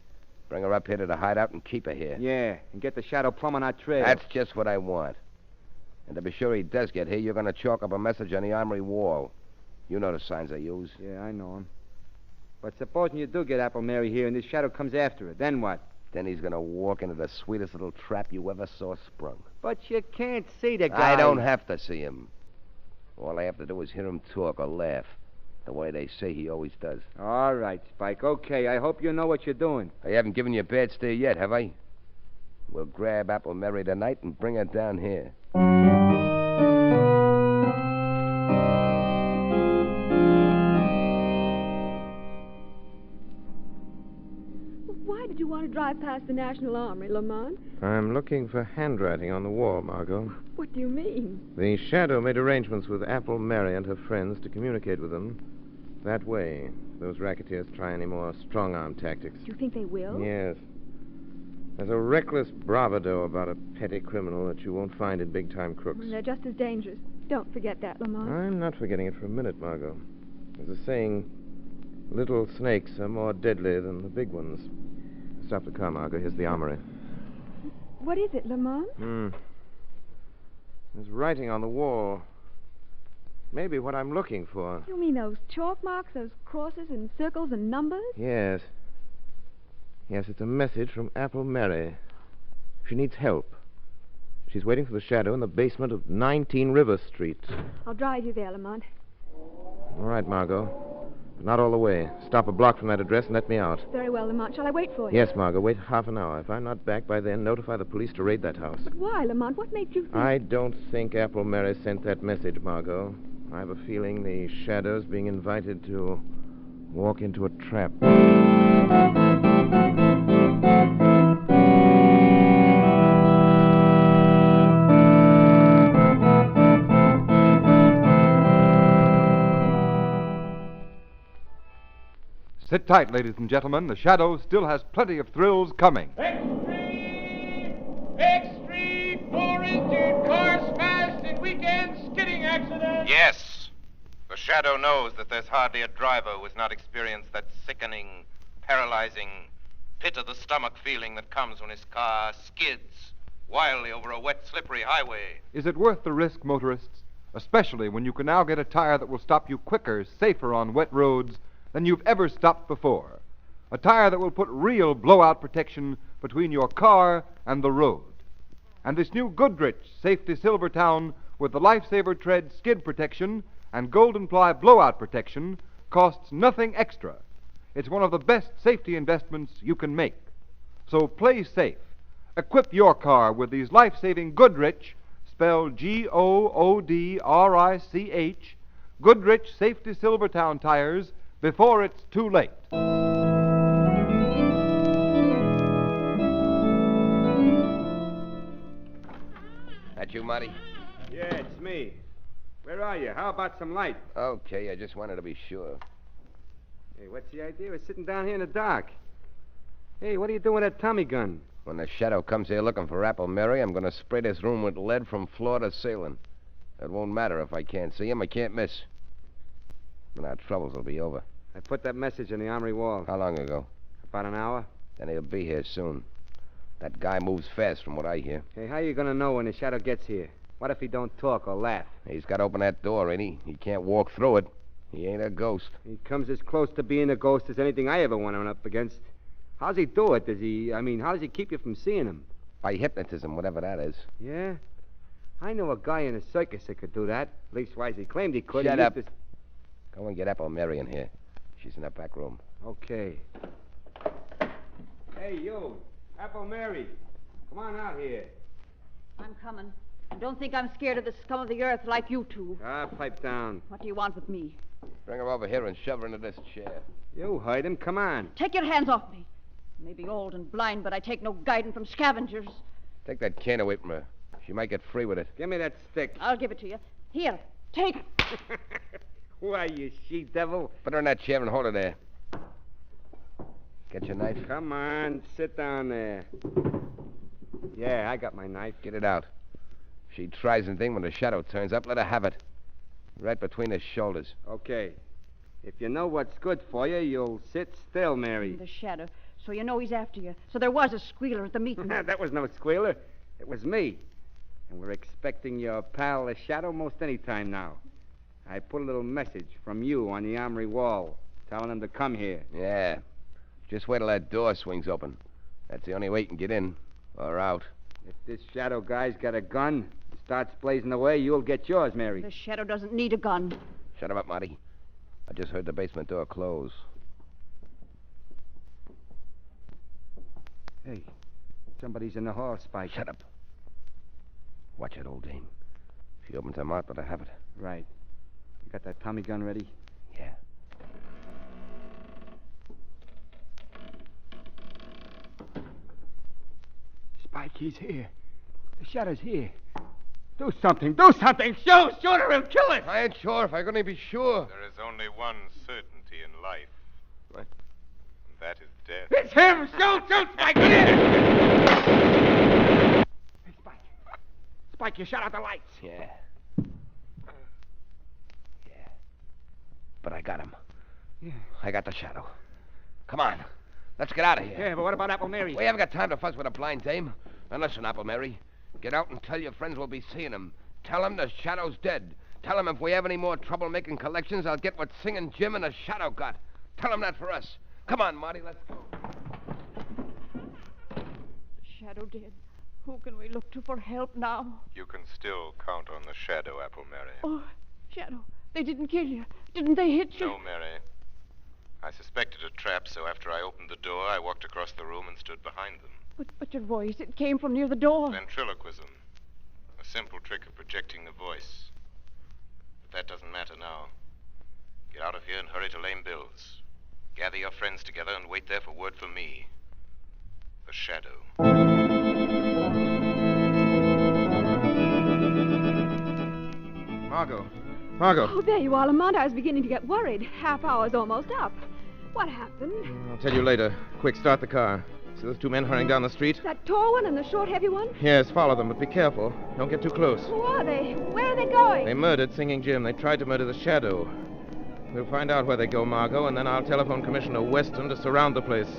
Bring her up here to the hideout and keep her here. Yeah, and get the Shadow plumb on our trail. That's just what I want. And to be sure he does get here, you're going to chalk up a message on the armory wall. You know the signs I use. Yeah, I know 'em. But supposing you do get Apple Mary here and this Shadow comes after her, then what? Then he's going to walk into the sweetest little trap you ever saw sprung. But you can't see the guy. I don't have to see him. All I have to do is hear him talk or laugh, the way they say he always does. All right, Spike. Okay, I hope you know what you're doing. I haven't given you a bad steer yet, have I? We'll grab Apple Mary tonight and bring her down here. Why did you want to drive past the National Armory, Lamont? I'm looking for handwriting on the wall, Margot. What do you mean? The Shadow made arrangements with Apple Mary and her friends to communicate with them that way. Those racketeers try any more strong-arm tactics. Do you think they will? Yes. There's a reckless bravado about a petty criminal that you won't find in big-time crooks. Well, they're just as dangerous. Don't forget that, Lamont. I'm not forgetting it for a minute, Margot. There's a saying, little snakes are more deadly than the big ones. Stop the car, Margot. Here's the armory. What is it, Lamont? There's writing on the wall. Maybe what I'm looking for. You mean those chalk marks, those crosses and circles and numbers? Yes. Yes, it's a message from Apple Mary. She needs help. She's waiting for the Shadow in the basement of 19 River Street. I'll drive you there, Lamont. All right, Margot. But not all the way. Stop a block from that address and let me out. Very well, Lamont. Shall I wait for you? Yes, Margot. Wait half an hour. If I'm not back by then, notify the police to raid that house. But why, Lamont? What makes you think... I don't think Apple Mary sent that message, Margot. I have a feeling the Shadow's being invited to walk into a trap. Sit tight, ladies and gentlemen. The Shadow still has plenty of thrills coming. Extreme, 4-engine, car smashed in weekend skidding accident. Yes. The Shadow knows that there's hardly a driver who has not experienced that sickening, paralyzing, pit-of-the-stomach feeling that comes when his car skids wildly over a wet, slippery highway. Is it worth the risk, motorists? Especially when you can now get a tire that will stop you quicker, safer on wet roads than you've ever stopped before. A tire that will put real blowout protection between your car and the road. And this new Goodrich Safety Silvertown with the Lifesaver Tread skid protection and Golden Ply blowout protection costs nothing extra. It's one of the best safety investments you can make. So play safe. Equip your car with these life-saving Goodrich, spelled Goodrich, Goodrich Safety Silvertown tires before it's too late. That you, Marty? Yeah, it's me. Where are you? How about some light? Okay, I just wanted to be sure. Hey, what's the idea of sitting down here in the dark? Hey, what are you doing with that Tommy gun? When the Shadow comes here looking for Apple Mary, I'm going to spray this room with lead from floor to ceiling. It won't matter if I can't see him. I can't miss. And our troubles will be over. I put that message on the armory wall. How long ago? About an hour. Then he'll be here soon. That guy moves fast from what I hear. Hey, how are you going to know when the Shadow gets here? What if he don't talk or laugh? He's got to open that door, ain't he? He can't walk through it. He ain't a ghost. He comes as close to being a ghost as anything I ever went up against. How's he do it? How does he keep you from seeing him? By hypnotism, whatever that is. Yeah? I know a guy in a circus that could do that. Leastwise, he claimed he could. Shut up. Go and get Apple Mary in here. She's in the back room. Okay. Hey, you. Apple Mary. Come on out here. I'm coming. And don't think I'm scared of the scum of the earth like you two. Pipe down. What do you want with me? Bring her over here and shove her into this chair. You heard him. Come on. Take your hands off me. I may be old and blind, but I take no guidance from scavengers. Take that can away from her. She might get free with it. Give me that stick. I'll give it to you. Here, take it. Why, you she-devil. Put her in that chair and hold her there. Get your knife. Come on. Sit down there. Yeah, I got my knife. Get it out. If she tries anything when the shadow turns up, let her have it. Right between his shoulders. Okay. If you know what's good for you, you'll sit still, Mary. The shadow. So you know he's after you. So there was a squealer at the meeting. That was no squealer. It was me. And we're expecting your pal, the shadow, most any time now. I put a little message from you on the armory wall, telling him to come here. Yeah. Just wait till that door swings open. That's the only way you can get in or out. If this shadow guy's got a gun and starts blazing away, you'll get yours, Mary. The shadow doesn't need a gun. Shut him up, Marty. I just heard the basement door close. Hey, somebody's in the hall, Spike. Shut up. Watch it, old dame. If she opens her mouth, let her have it. Right. You got that Tommy gun ready? Yeah. Spike, he's here. The shadow's here. Do something. Do something. Shoot her and kill it. I ain't sure if I'm going to be sure. There is only one certainty in life. What? And that is death. It's him. Shoot, Spike. Hey, Spike. Spike, you shut out the lights. Yeah. But I got him. Yeah. I got the shadow. Come on. Let's get out of here. Yeah, but what about Apple Mary? We haven't got time to fuss with a blind dame. And listen, Apple Mary. Get out and tell your friends we'll be seeing him. Tell them the shadow's dead. Tell them if we have any more trouble making collections, I'll get what Singing Jim and the shadow got. Tell them that for us. Come on, Marty, let's go. The shadow dead. Who can we look to for help now? You can still count on the shadow, Apple Mary. Oh, shadow. They didn't kill you. Didn't they hit you? No, Mary. I suspected a trap, so after I opened the door, I walked across the room and stood behind them. But your voice, it came from near the door. Ventriloquism. A simple trick of projecting the voice. But that doesn't matter now. Get out of here and hurry to Lame Bill's. Gather your friends together and wait there for word from me. The shadow. Margot. Oh, there you are, Lamont. I was beginning to get worried. Half hour's almost up. What happened? I'll tell you later. Quick, start the car. See those two men hurrying down the street? That tall one and the short, heavy one? Yes, follow them, but be careful. Don't get too close. Who are they? Where are they going? They murdered Singing Jim. They tried to murder the shadow. We'll find out where they go, Margot, and then I'll telephone Commissioner Weston to surround the place.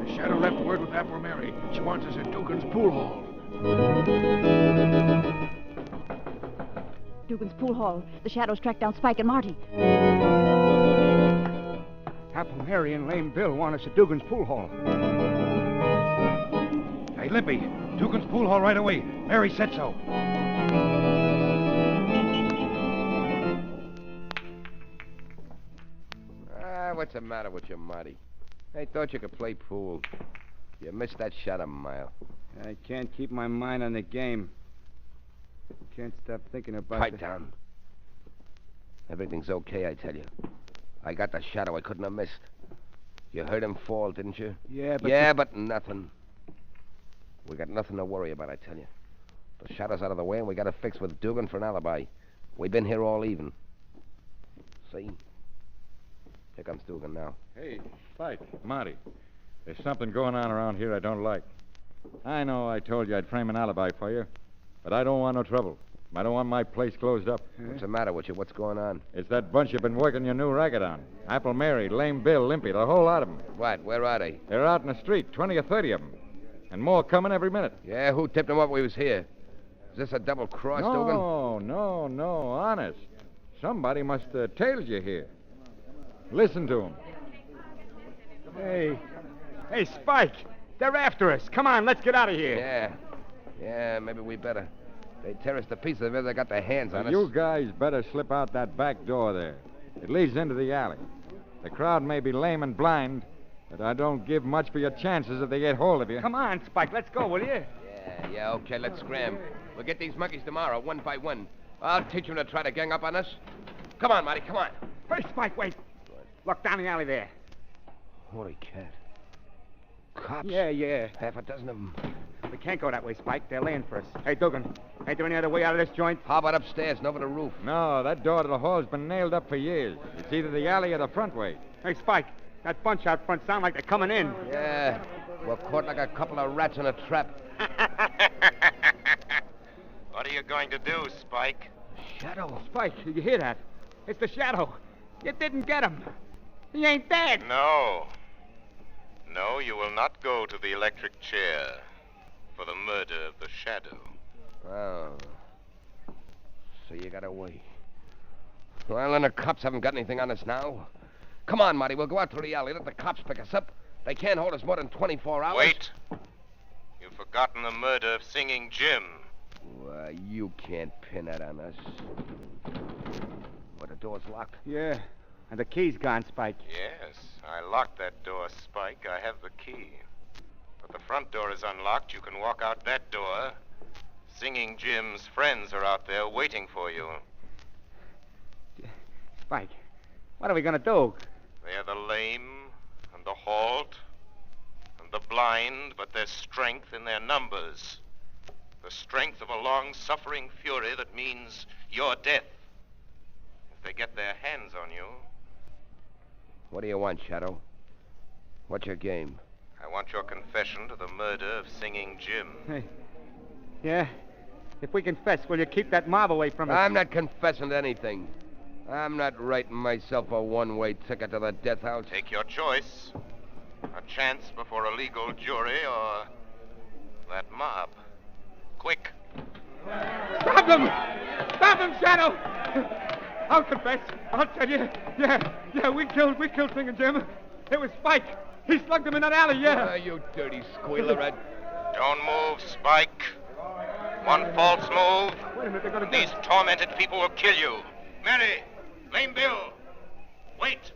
The shadow left word with Apple Mary. She wants us at Dugan's pool hall. Dugan's pool hall. The shadows tracked down Spike and Marty. Apple Mary and Lame Bill want us at Dugan's pool hall. Hey, Lippy. Dugan's pool hall right away. Mary said so. What's the matter with you, Marty? I thought you could play pool. You missed that shot a mile. I can't keep my mind on the game. Can't stop thinking about Pipe down. Everything's okay, I tell you. I got the shadow I couldn't have missed. You heard him fall, didn't you? Yeah, but... but nothing. We got nothing to worry about, I tell you. The shadow's out of the way, and we got to fix with Dugan for an alibi. We've been here all even. See? Here comes Dugan now. Hey, Spike, Marty. There's something going on around here I don't like. I know I told you I'd frame an alibi for you, but I don't want no trouble. I don't want my place closed up. What's the matter with you? What's going on? It's that bunch you've been working your new racket on. Apple Mary, Lame Bill, Limpy, the whole lot of them. What? Where are they? They're out in the street, 20 or 30 of them. And more coming every minute. Yeah, who tipped him up we was here? Is this a double cross, Dugan? No, honest. Somebody must have tailed you here. Listen to him. Hey, Spike. They're after us. Come on, let's get out of here. Yeah, maybe we better. They tear us to pieces if they got their hands on us. You guys better slip out that back door there. It leads into the alley. The crowd may be lame and blind, but I don't give much for your chances if they get hold of you. Come on, Spike, let's go, will you? Yeah, okay, let's scram. We'll get these monkeys tomorrow, one by one. I'll teach them to try to gang up on us. Come on, Marty, come on. Hey, Spike, wait. Look down the alley there. Holy cat. Cops? Yeah. Half a dozen of them. We can't go that way, Spike. They're laying for us. Hey, Dugan, ain't there any other way out of this joint? How about upstairs and over the roof? No, that door to the hall's been nailed up for years. It's either the alley or the front way. Hey, Spike, that bunch out front sound like they're coming in. Yeah, we're caught like a couple of rats in a trap. What are you going to do, Spike? Shadow. Spike, you hear that? It's the Shadow. You didn't get him. He ain't dead. No, you will not go to the electric chair for the murder of the Shadow. Oh. So you got away. Well, then the cops haven't got anything on us now. Come on, Marty, we'll go out through the alley. Let the cops pick us up. They can't hold us more than 24 hours. Wait. You've forgotten the murder of Singing Jim. Why, you can't pin that on us. But the door's locked. Yeah, and the key's gone, Spike. Yes, I locked that door, Spike. I have the key. But the front door is unlocked. You can walk out that door. Singing Jim's friends are out there waiting for you. Spike, what are we going to do? They're the lame and the halt and the blind, but there's strength in their numbers. The strength of a long-suffering fury that means your death. If they get their hands on you... What do you want, Shadow? What's your game? I want your confession to the murder of Singing Jim. Hey. Yeah? If we confess, will you keep that mob away from us? I'm not confessing to anything. I'm not writing myself a one-way ticket to the death house. Take your choice. A chance before a legal jury or that mob. Quick. Stop them! Stop them, Shadow! I'll confess. I'll tell you. Yeah, we killed Singing Jim. It was Spike. He slugged him in that alley, yeah. Oh, you dirty squealer. Don't move, Spike. One false move. Wait a minute, they're going to These tormented people will kill you. Mary, Lame Bill. Wait,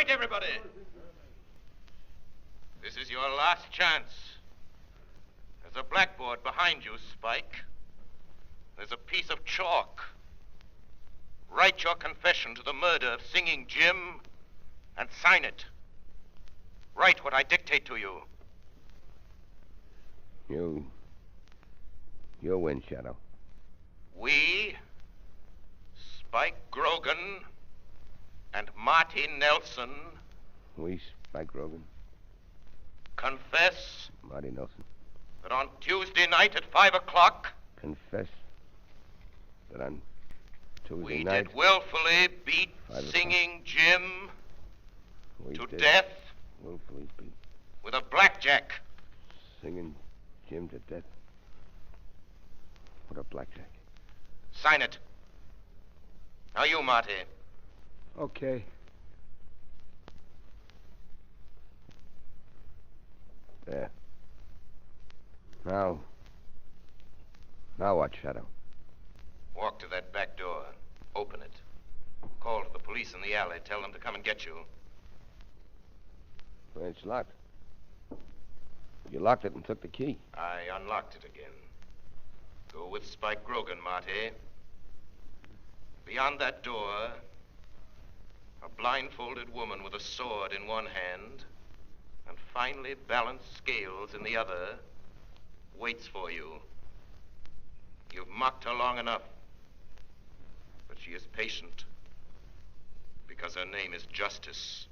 everybody. This is your last chance. There's a blackboard behind you, Spike. There's a piece of chalk. Write your confession to the murder of Singing Jim and sign it. Write what I dictate to you. You win, Shadow. We, Spike Grogan and Marty Nelson... We, Spike Grogan. Confess... Marty Nelson. That on Tuesday night at 5 o'clock... Confess that on Tuesday we night... did willfully beat Singing Jim to death... Willfully beat... with a blackjack. Singing Jim to death. What a blackjack. Sign it. Now you, Marty. Okay. There. Now what, Shadow? Walk to that back door. Open it. Call to the police in the alley. Tell them to come and get you. Well, it's locked. You locked it and took the key. I unlocked it again. Go with Spike Grogan, Marty. Beyond that door, a blindfolded woman with a sword in one hand and finely balanced scales in the other waits for you. You've mocked her long enough, but she is patient because her name is Justice,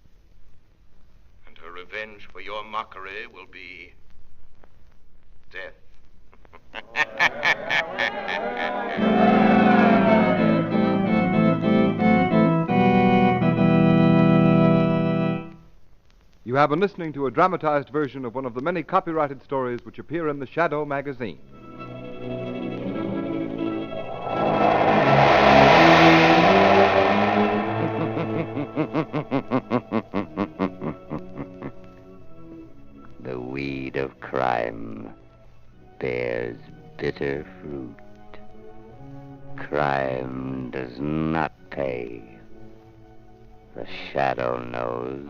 and her revenge for your mockery will be death. You have been listening to a dramatized version of one of the many copyrighted stories which appear in the Shadow magazine. The weed of crime bears bitter fruit. Crime does not pay. The shadow knows.